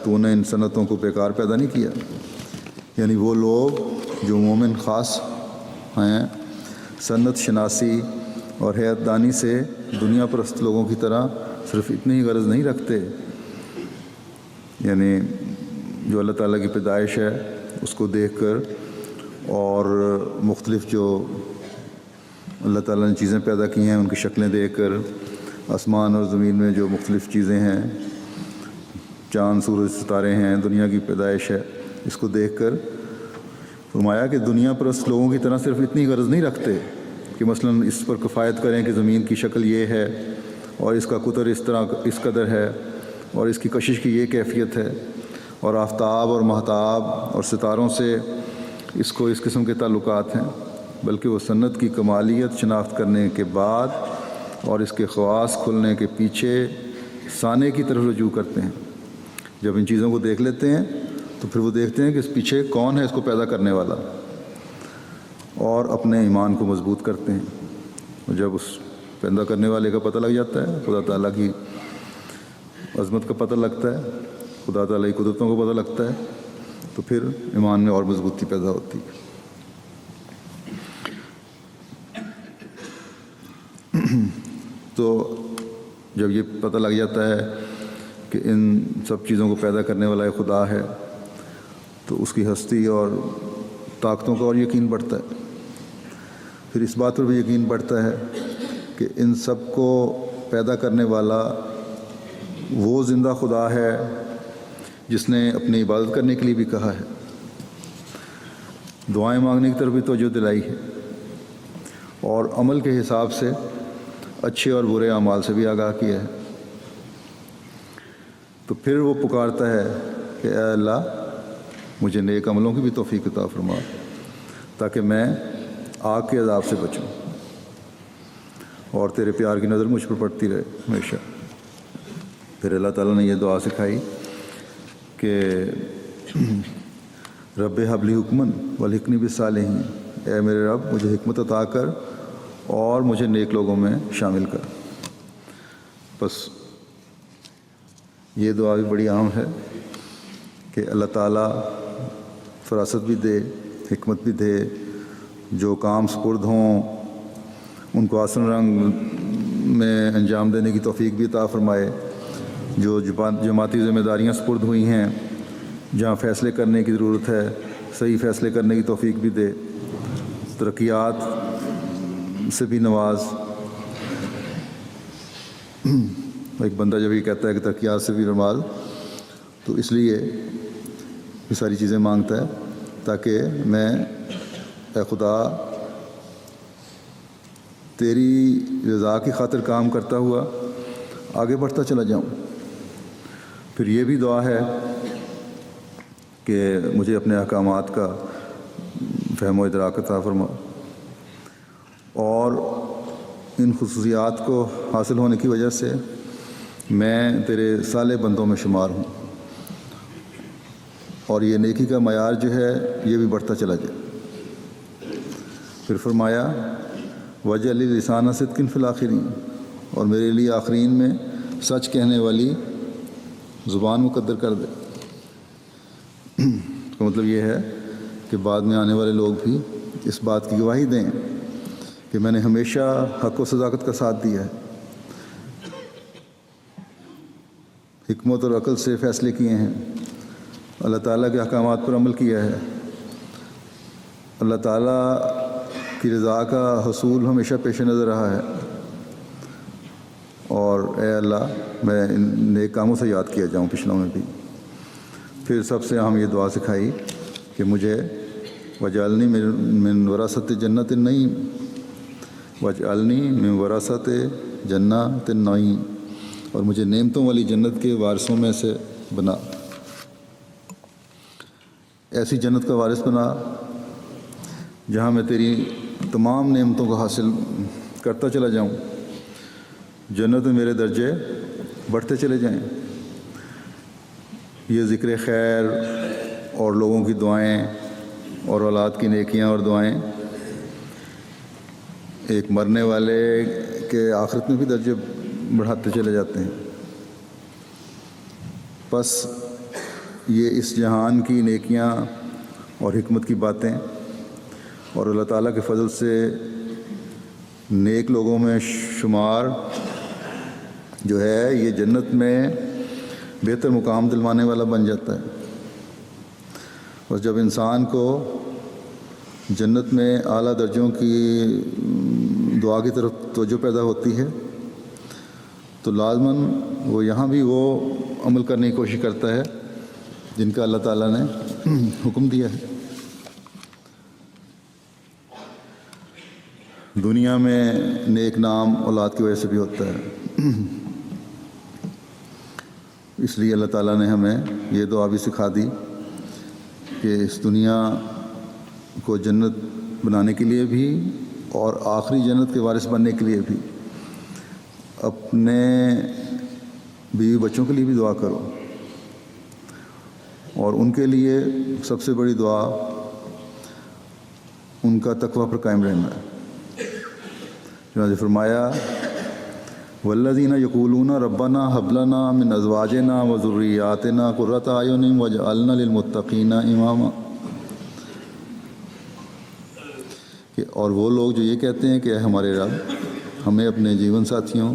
تو نے ان صنعتوں کو بیکار پیدا نہیں کیا۔ یعنی وہ لوگ جو مومن خاص ہیں، صنعت شناسی اور حیات دانی سے دنیا پرست لوگوں کی طرح صرف اتنی ہی غرض نہیں رکھتے، یعنی جو اللہ تعالیٰ کی پیدائش ہے اس کو دیکھ کر اور مختلف جو اللہ تعالیٰ نے چیزیں پیدا کی ہیں ان کی شکلیں دیکھ کر، آسمان اور زمین میں جو مختلف چیزیں ہیں، چاند، سورج، ستارے ہیں، دنیا کی پیدائش ہے، اس کو دیکھ کر فرمایا کہ دنیا پرست لوگوں کی طرح صرف اتنی غرض نہیں رکھتے کہ مثلاً اس پر کفایت کریں کہ زمین کی شکل یہ ہے اور اس کا قطر اس قدر ہے اور اس کی کشش کی یہ کیفیت ہے اور آفتاب اور مہتاب اور ستاروں سے اس کو اس قسم کے تعلقات ہیں، بلکہ وہ سنت کی کمالیت شناخت کرنے کے بعد اور اس کے خواص کھلنے کے پیچھے سانے کی طرف رجوع کرتے ہیں۔ جب ان چیزوں کو دیکھ لیتے ہیں تو پھر وہ دیکھتے ہیں کہ اس پیچھے کون ہے اس کو پیدا کرنے والا، اور اپنے ایمان کو مضبوط کرتے ہیں۔ اور جب اس پیدا کرنے والے کا پتہ لگ جاتا ہے، خدا تعالیٰ کی عظمت کا پتہ لگتا ہے، خدا تعالیٰ کی قدرتوں کو پتہ لگتا ہے، تو پھر ایمان میں اور مضبوطی پیدا ہوتی ہے۔ تو جب یہ پتہ لگ جاتا ہے کہ ان سب چیزوں کو پیدا کرنے والا ایک خدا ہے، تو اس کی ہستی اور طاقتوں کا اور یقین بڑھتا ہے۔ پھر اس بات پر بھی یقین بڑھتا ہے کہ ان سب کو پیدا کرنے والا وہ زندہ خدا ہے جس نے اپنی عبادت کرنے کے لیے بھی کہا ہے، دعائیں مانگنے کی طرف بھی توجہ دلائی ہے، اور عمل کے حساب سے اچھے اور برے اعمال سے بھی آگاہ کیا ہے۔ تو پھر وہ پکارتا ہے کہ اے اللہ، مجھے نیک عملوں کی بھی توفیق عطا فرما تاکہ میں آگ کے عذاب سے بچوں اور تیرے پیار کی نظر مجھ پر پڑتی رہے ہمیشہ۔ پھر اللہ تعالیٰ نے یہ دعا سکھائی کہ رب حب لی حکمن والحقنی بالصالحین، اے میرے رب مجھے حکمت عطا کر اور مجھے نیک لوگوں میں شامل کر۔ بس یہ دعا بھی بڑی عام ہے کہ اللہ تعالیٰ فراست بھی دے، حکمت بھی دے، جو کام سپرد ہوں ان کو آسن رنگ میں انجام دینے کی توفیق بھی عطا فرمائے، جو جماعتی ذمہ داریاں سپرد ہوئی ہیں جہاں فیصلے کرنے کی ضرورت ہے صحیح فیصلے کرنے کی توفیق بھی دے، ترقیات سے بھی نواز۔ ایک بندہ جب یہ کہتا ہے کہ ترقیات سے بھی نواز، تو اس لیے یہ ساری چیزیں مانگتا ہے تاکہ میں اے خدا تیری رضا کی خاطر کام کرتا ہوا آگے بڑھتا چلا جاؤں۔ پھر یہ بھی دعا ہے کہ مجھے اپنے احکامات کا فہم و ادراک عطا فرما، اور ان خصوصیات کو حاصل ہونے کی وجہ سے میں تیرے صالح بندوں میں شمار ہوں، اور یہ نیکی کا معیار جو ہے یہ بھی بڑھتا چلا جائے۔ پھر فرمایا وجعل لی لسان صدق فی الآخرین، اور میرے لیے آخرین میں سچ کہنے والی زبان مقدر کر دے۔ اس کا مطلب یہ ہے کہ بعد میں آنے والے لوگ بھی اس بات کی گواہی دیں کہ میں نے ہمیشہ حق و صداقت کا ساتھ دیا ہے، حکمت اور عقل سے فیصلے کیے ہیں، اللہ تعالیٰ کے احکامات پر عمل کیا ہے، اللہ تعالیٰ کی رضا کا حصول ہمیشہ پیش نظر رہا ہے، اور اے اللہ میں ان نیک کاموں سے یاد کیا جاؤں پچھلوں میں بھی۔ پھر سب سے اہم یہ دعا سکھائی کہ مجھے وجعلنی من وراثت جنت النعیم، وجعلنی من وراثت جنات النعیم، اور مجھے نعمتوں والی جنت کے وارثوں میں سے بنا، ایسی جنت کا وارث بنا جہاں میں تیری تمام نعمتوں کو حاصل کرتا چلا جاؤں، جنت میں میرے درجے بڑھتے چلے جائیں۔ یہ ذکر خیر اور لوگوں کی دعائیں اور اولاد کی نیکیاں اور دعائیں ایک مرنے والے کے آخرت میں بھی درجے بڑھاتے چلے جاتے ہیں۔ بس یہ اس جہان کی نیکیاں اور حکمت کی باتیں اور اللہ تعالیٰ کے فضل سے نیک لوگوں میں شمار جو ہے یہ جنت میں بہتر مقام دلوانے والا بن جاتا ہے۔ اور جب انسان کو جنت میں اعلیٰ درجوں کی دعا کی طرف توجہ پیدا ہوتی ہے تو لازماً وہ یہاں بھی وہ عمل کرنے کی کوشش کرتا ہے جن کا اللہ تعالیٰ نے حکم دیا ہے۔ دنیا میں نیک نام اولاد کی وجہ سے بھی ہوتا ہے، اس لیے اللہ تعالیٰ نے ہمیں یہ دعا بھی سکھا دی کہ اس دنیا کو جنت بنانے کے لیے بھی اور آخری جنت کے وارث بننے کے لیے بھی اپنے بیوی بچوں کے لیے بھی دعا کرو، اور ان کے لیے سب سے بڑی دعا ان کا تقوی پر قائم رہنا ہے۔ چنانچہ فرمایا والذین یقولون ربنا هب لنا من ازواجنا وذریاتنا قرۃ اعین واجعلنا للمتقین اماما، کہ اور وہ لوگ جو یہ کہتے ہیں کہ اے ہمارے رب ہمیں اپنے جیون ساتھیوں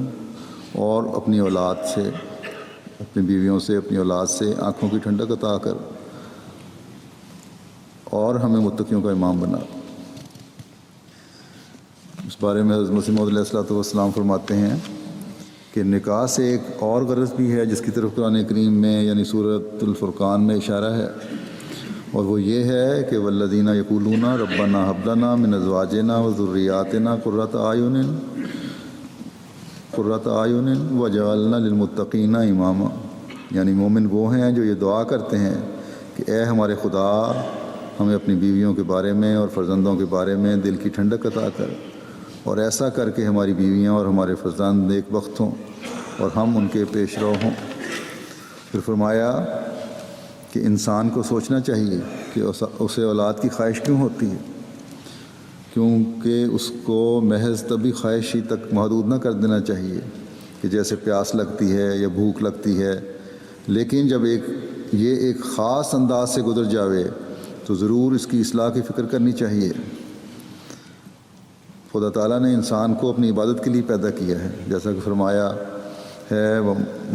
اور اپنی اولاد سے، اپنی بیویوں سے، اپنی اولاد سے آنکھوں کی ٹھنڈک عطا کر اور ہمیں متقیوں کا امام بنا۔ اس بارے میں حضرت مسیح موعود علیہ السلام فرماتے ہیں کہ نکاح سے ایک اور غرض بھی ہے جس کی طرف قرآن کریم میں یعنی سورۃ الفرقان میں اشارہ ہے، اور وہ یہ ہے کہ والذین یقولون ربنا هب لنا من ازواجنا وذریاتنا قرۃ اعین واجعلنا للمتقین اماما، یعنی مومن وہ ہیں جو یہ دعا کرتے ہیں کہ اے ہمارے خدا ہمیں اپنی بیویوں کے بارے میں اور فرزندوں کے بارے میں دل کی ٹھنڈک عطا کر، اور ایسا کر کے ہماری بیویاں اور ہمارے فرزند نیک بخت ہوں اور ہم ان کے پیش رو ہوں۔ پھر فرمایا کہ انسان کو سوچنا چاہیے کہ اسے اولاد کی خواہش کیوں ہوتی ہے، کیونکہ اس کو محض طبی خواہش ہی تک محدود نہ کر دینا چاہیے کہ جیسے پیاس لگتی ہے یا بھوک لگتی ہے، لیکن جب یہ ایک خاص انداز سے گزر جاوے تو ضرور اس کی اصلاح کی فکر کرنی چاہیے۔ خدا تعالیٰ نے انسان کو اپنی عبادت کے لیے پیدا کیا ہے، جیسا کہ فرمایا ہے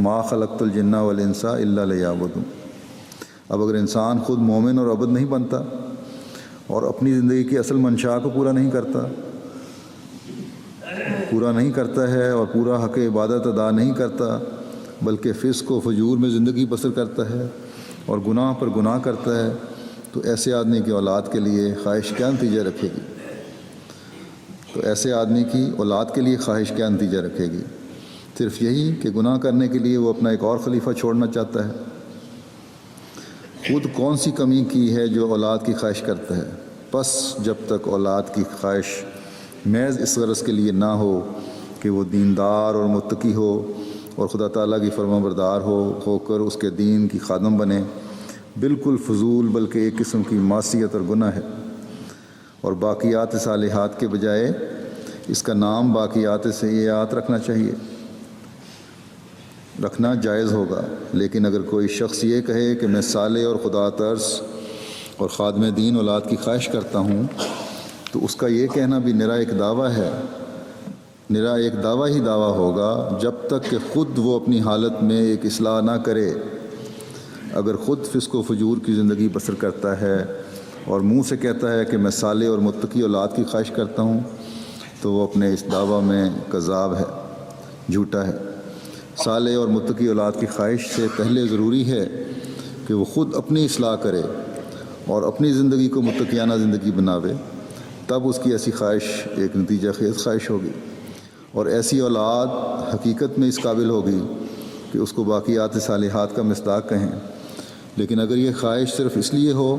ما خلقت الجن والانس الا لیعبدون۔ اب اگر انسان خود مومن اور عبد نہیں بنتا اور اپنی زندگی کی اصل منشا کو پورا نہیں کرتا ہے اور پورا حق عبادت ادا نہیں کرتا، بلکہ فسق و فجور میں زندگی بسر کرتا ہے اور گناہ پر گناہ کرتا ہے، تو ایسے آدمی کی اولاد کے لیے خواہش کیا نتیجہ رکھے گی؟ خواہش کیا نتیجہ رکھے گی؟ صرف یہی کہ گناہ کرنے کے لیے وہ اپنا ایک اور خلیفہ چھوڑنا چاہتا ہے۔ خود کون سی کمی کی ہے جو اولاد کی خواہش کرتا ہے؟ بس جب تک اولاد کی خواہش محض اس غرض کے لیے نہ ہو کہ وہ دیندار اور متقی ہو اور خدا تعالیٰ کی فرما بردار ہو کر اس کے دین کی خادم بنے، بالکل فضول بلکہ ایک قسم کی معصیت اور گناہ ہے، اور باقیات صالحات کے بجائے اس کا نام باقیات سیئات رکھنا جائز ہوگا۔ لیکن اگر کوئی شخص یہ کہے کہ میں صالح اور خدا ترس اور خادم دین اولاد کی خواہش کرتا ہوں، تو اس کا یہ کہنا بھی نرا ایک دعویٰ ہی دعویٰ ہوگا جب تک کہ خود وہ اپنی حالت میں ایک اصلاح نہ کرے۔ اگر خود فسق و فجور کی زندگی بسر کرتا ہے اور منہ سے کہتا ہے کہ میں صالح اور متقی اولاد کی خواہش کرتا ہوں، تو وہ اپنے اس دعویٰ میں کذاب ہے، جھوٹا ہے۔ صالح اور متقی اولاد کی خواہش سے پہلے ضروری ہے کہ وہ خود اپنی اصلاح کرے اور اپنی زندگی کو متقیانہ زندگی بناوے، تب اس کی ایسی خواہش ایک نتیجہ خیز خواہش ہوگی، اور ایسی اولاد حقیقت میں اس قابل ہوگی کہ اس کو باقیات صالحات کا مصداق کہیں۔ لیکن اگر یہ خواہش صرف اس لیے ہو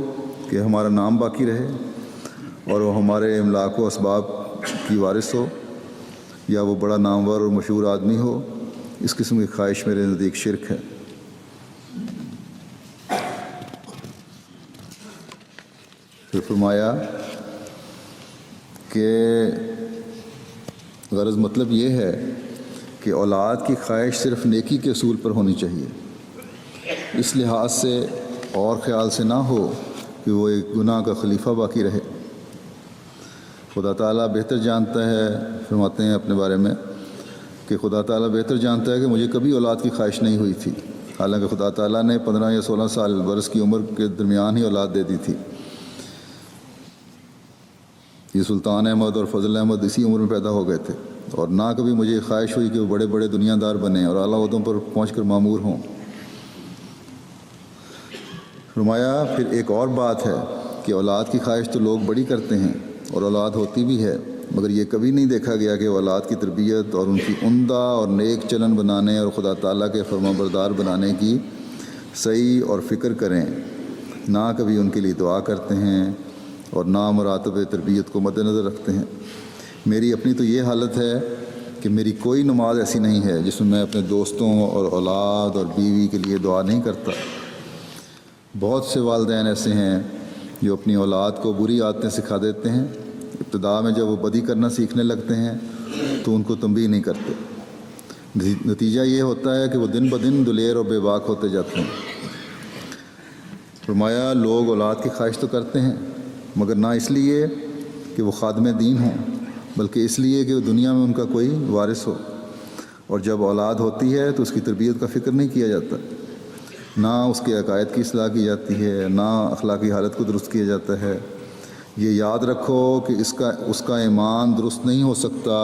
کہ ہمارا نام باقی رہے اور وہ ہمارے املاک و اسباب کی وارث ہو، یا وہ بڑا نامور اور مشہور آدمی ہو، اس قسم کی خواہش میرے نزدیک شرک ہے۔ پھر فرمایا کہ غرض مطلب یہ ہے کہ اولاد کی خواہش صرف نیکی کے اصول پر ہونی چاہیے، اس لحاظ سے اور خیال سے نہ ہو کہ وہ ایک گناہ کا خلیفہ باقی رہے۔ خدا تعالیٰ بہتر جانتا ہے، فرماتے ہیں اپنے بارے میں کہ خدا تعالیٰ بہتر جانتا ہے کہ مجھے کبھی اولاد کی خواہش نہیں ہوئی تھی، حالانکہ خدا تعالیٰ نے 15 یا 16 سال برس کی عمر کے درمیان ہی اولاد دے دی تھی۔ یہ سلطان احمد اور فضل احمد اسی عمر میں پیدا ہو گئے تھے، اور نہ کبھی مجھے خواہش ہوئی کہ وہ بڑے بڑے دنیا دار بنیں اور اعلیٰ عہدوں پر پہنچ کر مامور ہوں۔ فرمایا پھر ایک اور بات ہے کہ اولاد کی خواہش تو لوگ بڑی کرتے ہیں اور اولاد ہوتی بھی ہے، مگر یہ کبھی نہیں دیکھا گیا کہ اولاد کی تربیت اور ان کی عمدہ اور نیک چلن بنانے اور خدا تعالیٰ کے فرما بردار بنانے کی صحیح اور فکر کریں، نہ کبھی ان کے لیے دعا کرتے ہیں اور نہ مراتب تربیت کو مد نظر رکھتے ہیں۔ میری اپنی تو یہ حالت ہے کہ میری کوئی نماز ایسی نہیں ہے جس میں اپنے دوستوں اور اولاد اور بیوی کے لیے دعا نہیں کرتا۔ بہت سے والدین ایسے ہیں جو اپنی اولاد کو بری عادتیں سکھا دیتے ہیں، ابتدا میں جب وہ بدی کرنا سیکھنے لگتے ہیں تو ان کو تنبیہ نہیں کرتے، نتیجہ یہ ہوتا ہے کہ وہ دن بدن دلیر اور بے باک ہوتے جاتے ہیں۔ فرمایا لوگ اولاد کی خواہش تو کرتے ہیں مگر نہ اس لیے کہ وہ خادم دین ہوں، بلکہ اس لیے کہ دنیا میں ان کا کوئی وارث ہو، اور جب اولاد ہوتی ہے تو اس کی تربیت کا فکر نہیں کیا جاتا، نہ اس کے عقائد کی اصلاح کی جاتی ہے، نہ اخلاقی حالت کو درست کیا جاتا ہے۔ یہ یاد رکھو کہ اس کا ایمان درست نہیں ہو سکتا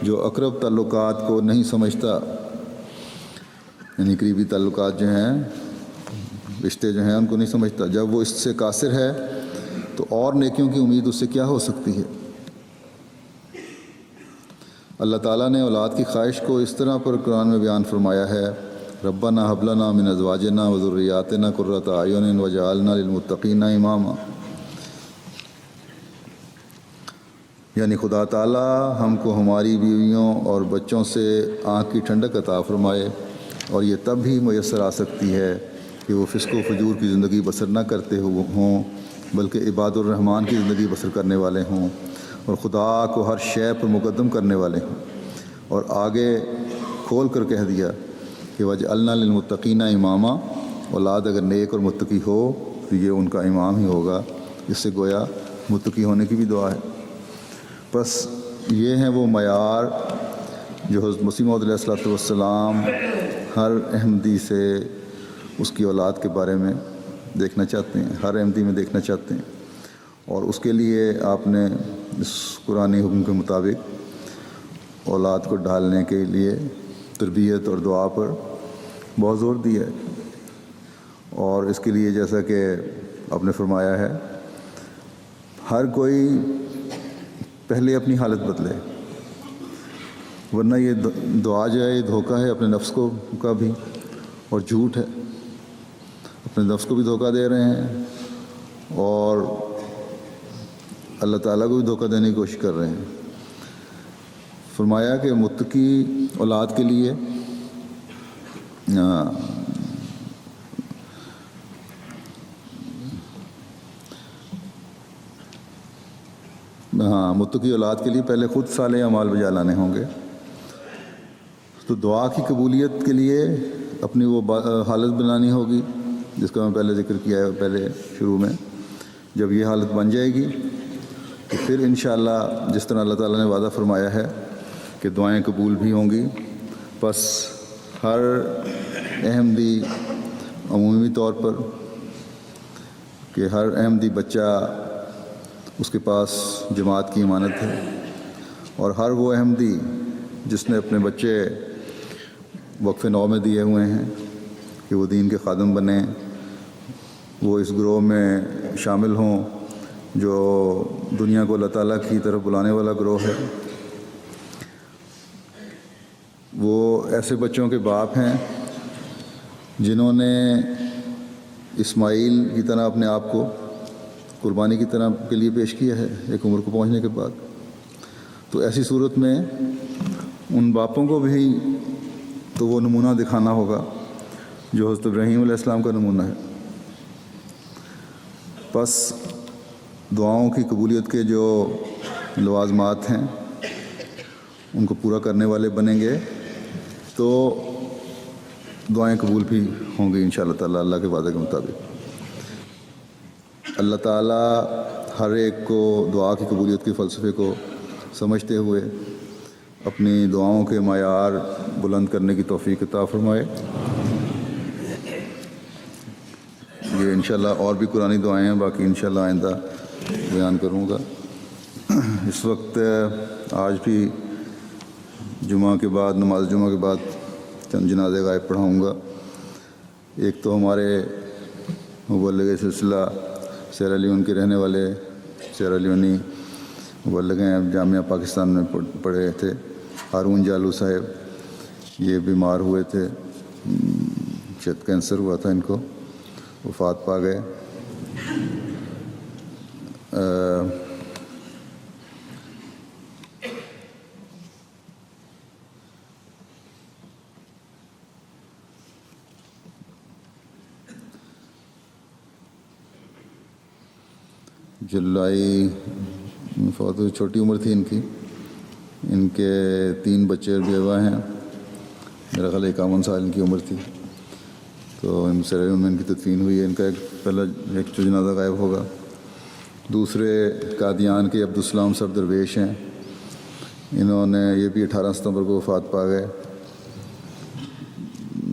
جو اقرب تعلقات کو نہیں سمجھتا، یعنی قریبی تعلقات جو ہیں، رشتے جو ہیں، ان کو نہیں سمجھتا۔ جب وہ اس سے قاصر ہے تو اور نیکیوں کی امید اس سے کیا ہو سکتی ہے؟ اللہ تعالیٰ نے اولاد کی خواہش کو اس طرح پر قرآن میں بیان فرمایا ہے، ربنا هب لنا من ازواجنا وذریاتنا قرۃ اعین وجعلنا للمتقین اماما، یعنی خدا تعالیٰ ہم کو ہماری بیویوں اور بچوں سے آنکھ کی ٹھنڈک عطا فرمائے، اور یہ تب ہی میسر آ سکتی ہے کہ وہ فسق و فجور کی زندگی بسر نہ کرتے ہوں بلکہ عباد الرحمن کی زندگی بسر کرنے والے ہوں اور خدا کو ہر شے پر مقدم کرنے والے ہوں۔ اور آگے کھول کر کہہ دیا کہ وجعلنا للمتقین اماما، اولاد اگر نیک اور متقی ہو تو یہ ان کا امام ہی ہوگا، اس سے گویا متقی ہونے کی بھی دعا ہے۔ بس یہ ہیں وہ معیار جو حضرت مسیح موعود علیہ الصلوۃ والسلام ہر احمدی سے اس کی اولاد کے بارے میں دیکھنا چاہتے ہیں، ہر احمدی میں دیکھنا چاہتے ہیں، اور اس کے لیے آپ نے اس قرآنی حکم کے مطابق اولاد کو ڈھالنے کے لیے تربیت اور دعا پر بہت زور دیا ہے، اور اس کے لیے جیسا کہ آپ نے فرمایا ہے ہر کوئی پہلے اپنی حالت بدلے، ورنہ یہ دعا جو ہے یہ دھوکہ ہے اپنے نفس کو کا بھی، اور جھوٹ ہے، اپنے نفس کو بھی دھوکہ دے رہے ہیں اور اللہ تعالیٰ کو بھی دھوکہ دینے کی کوشش کر رہے ہیں۔ فرمایا کہ متقی اولاد کے لیے متقی اولاد کے لیے پہلے خود صالح اعمال بجا لانے ہوں گے۔ تو دعا کی قبولیت کے لیے اپنی وہ حالت بنانی ہوگی جس کا میں پہلے ذکر کیا ہے پہلے شروع میں۔ جب یہ حالت بن جائے گی تو پھر انشاءاللہ جس طرح اللہ تعالیٰ نے وعدہ فرمایا ہے کہ دعائیں قبول بھی ہوں گی، بس ہر احمدی عمومی طور پر کہ ہر احمدی بچہ اس کے پاس جماعت کی امانت ہے، اور ہر وہ احمدی جس نے اپنے بچے وقف نو میں دیے ہوئے ہیں کہ وہ دین کے خادم بنیں، وہ اس گروہ میں شامل ہوں جو دنیا کو اللہ تعالیٰ کی طرف بلانے والا گروہ ہے۔ وہ ایسے بچوں کے باپ ہیں جنہوں نے اسماعیل کی طرح اپنے آپ کو قربانی کی طرح کے لیے پیش کیا ہے ایک عمر کو پہنچنے کے بعد۔ تو ایسی صورت میں ان باپوں کو بھی تو وہ نمونہ دکھانا ہوگا جو حضرت ابراہیم علیہ السلام کا نمونہ ہے۔ بس دعاؤں کی قبولیت کے جو لوازمات ہیں ان کو پورا کرنے والے بنیں گے تو دعائیں قبول بھی ہوں گی انشاءاللہ تعالیٰ اللہ کے وعدے کے مطابق۔ اللہ تعالیٰ ہر ایک کو دعا کی قبولیت کے فلسفے کو سمجھتے ہوئے اپنی دعاؤں کے معیار بلند کرنے کی توفیق عطا فرمائے۔ یہ انشاءاللہ اور بھی قرآنی دعائیں ہیں، باقی انشاءاللہ آئندہ بیان کروں گا۔ اس وقت آج بھی جمعہ کے بعد نماز جمعہ کے بعد چند جنازے غائب پڑھاؤں گا۔ ایک تو ہمارے مبلغ سلسلہ سیرا لیون کے رہنے والے سیرا لیونی مبلغ ہیں، جامعہ پاکستان میں پڑھے تھے، ہارون جالو صاحب، یہ بیمار ہوئے تھے، شاید کینسر ہوا تھا ان کو، وفات پا گئے۔ جولائی فوت ہوئی، چھوٹی عمر تھی ان کی۔ ان کے 3 بچے اور بیوہ ہیں، میرا خیال 51 سال ان کی عمر تھی۔ تو سیریلیون میں ان کی تدفین ہوئی ہے۔ ان کا پہلا ایک جو جنازہ غائب ہوگا۔ دوسرے قادیان کے عبدالسلام صاحب درویش ہیں، انہوں نے یہ بھی 18 ستمبر کو وفات پا گئے۔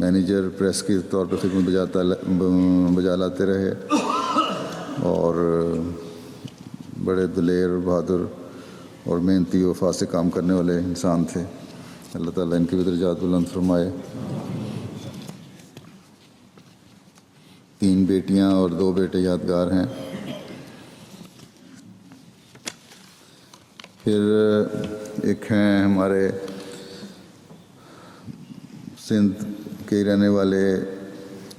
مینیجر پریس کے طور پر خدمت بجا لاتے رہے اور بڑے دلیر اور بہادر اور محنتی وفا سے کام کرنے والے انسان تھے۔ اللہ تعالیٰ ان کی بھی درجات بلند فرمائے۔ 3 بیٹیاں اور 2 بیٹے یادگار ہیں۔ پھر ایک ہیں ہمارے سندھ کے رہنے والے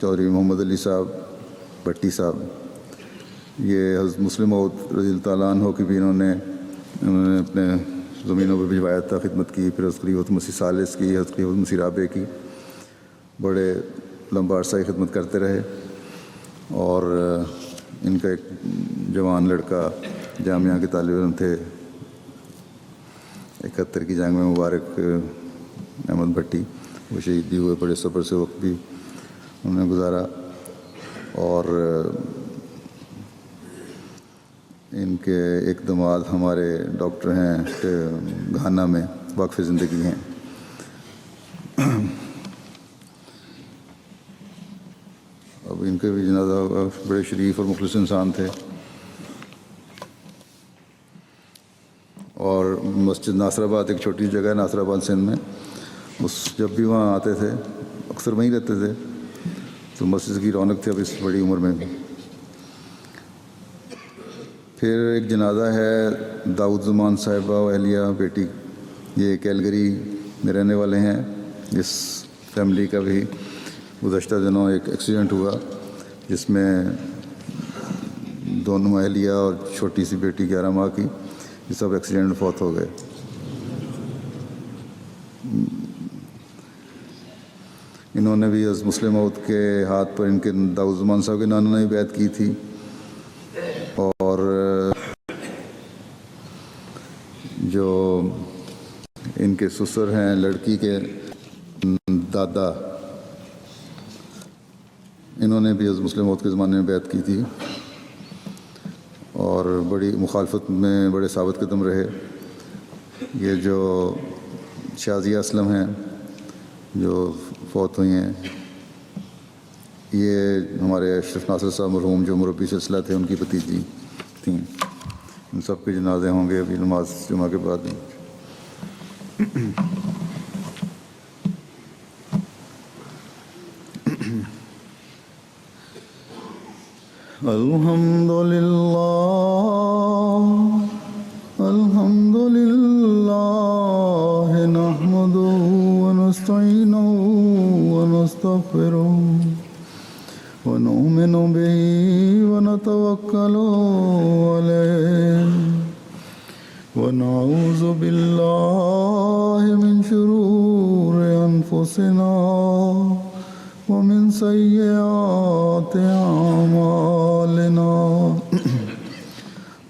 چودھری محمد علی صاحب بھٹی صاحب، یہ حضرت مسلم موعود رضی اللہ تعالیٰ عنہ کی بھی انہوں نے اپنے زمینوں پہ بھجوایا تھا، خدمت کی۔ پھر حضرت خلیفۃ مسیح ثالث کی، حضرت خلیفۃ مسیح رابع کی، بڑے لمبا عرصہ کی خدمت کرتے رہے۔ اور ان کا ایک جوان لڑکا جامعہ کے طالب علم تھے، 71 کی جنگ میں مبارک احمد بھٹی، وہ شہید بھی ہوئے، بڑے صبر سے وقت بھی انہوں نے گزارا۔ اور ان کے ایک دماد ہمارے ڈاکٹر ہیں گھانا میں، وقف زندگی ہیں۔ اب ان کے بھی جنازہ ہوگا۔ بڑے شریف اور مخلص انسان تھے۔ اور مسجد ناصر آباد ایک چھوٹی جگہ ہے ناصر آباد سندھ میں، جب بھی وہاں آتے تھے اکثر وہیں رہتے تھے، تو مسجد کی رونق تھی اب اس بڑی عمر میں بھی۔ پھر ایک جنازہ ہے داؤد زمان صاحبہ و اہلیہ بیٹی، یہ کیلگری میں رہنے والے ہیں۔ اس فیملی کا بھی گزشتہ دنوں ایک ایکسیڈنٹ ہوا جس میں دونوں اہلیہ اور چھوٹی سی بیٹی 11 ماہ کی، یہ سب ایکسیڈنٹ میں فوت ہو گئے۔ انہوں نے بھی حضرت مسلم موعود کے ہاتھ پر، ان کے داؤد زمان صاحب کے نانا نے بیعت کی تھی، اور جو ان کے سسر ہیں لڑکی کے دادا، انہوں نے بھی حضرت مسلم موعود کے زمانے میں بیعت کی تھی اور بڑی مخالفت میں بڑے ثابت قدم رہے۔ یہ جو شازیہ اسلم ہیں جو فوت ہوئی ہیں، یہ ہمارے اشرف ناصر صاحب مرحوم جو مربی سلسلہ تھے، ان کی بھتیجی تھیں۔ ان سب کے جنازے ہوں گے ابھی نماز جمعہ کے بعد۔ الحمد للہ نحمده ونستعینه ونستغفره ونؤمن به ونتوکل علیہ ونعوذ باللہ من شرور انفسنا ومن سیئات اعمالنا،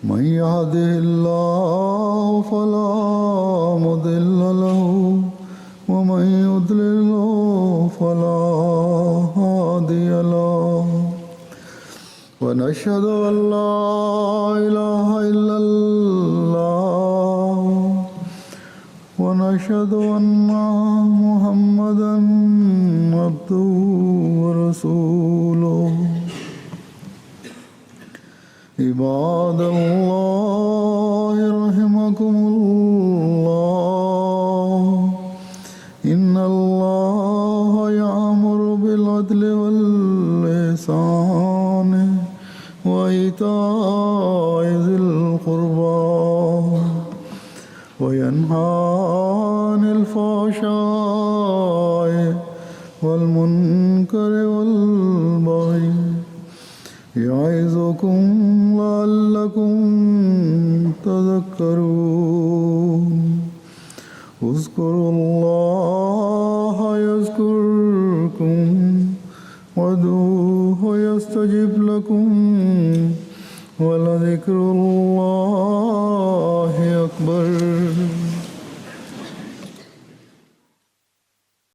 من يهده الله فلا مضل له ومن يضلل فلا هادي له، ونشهد أن لا إله إلا الله ونشهد أن محمدا عبده ورسوله۔ عباد الله رحمكم الله، إن الله يأمر بالعدل والإحسان وإيتاء ذي القربى وينهى عن الفحشاء والمنكر والبغي يعظكم لعلكم تذكرون اذكروا الله يذكركم وادعوه يستجب لكم ولذكر الله أكبر.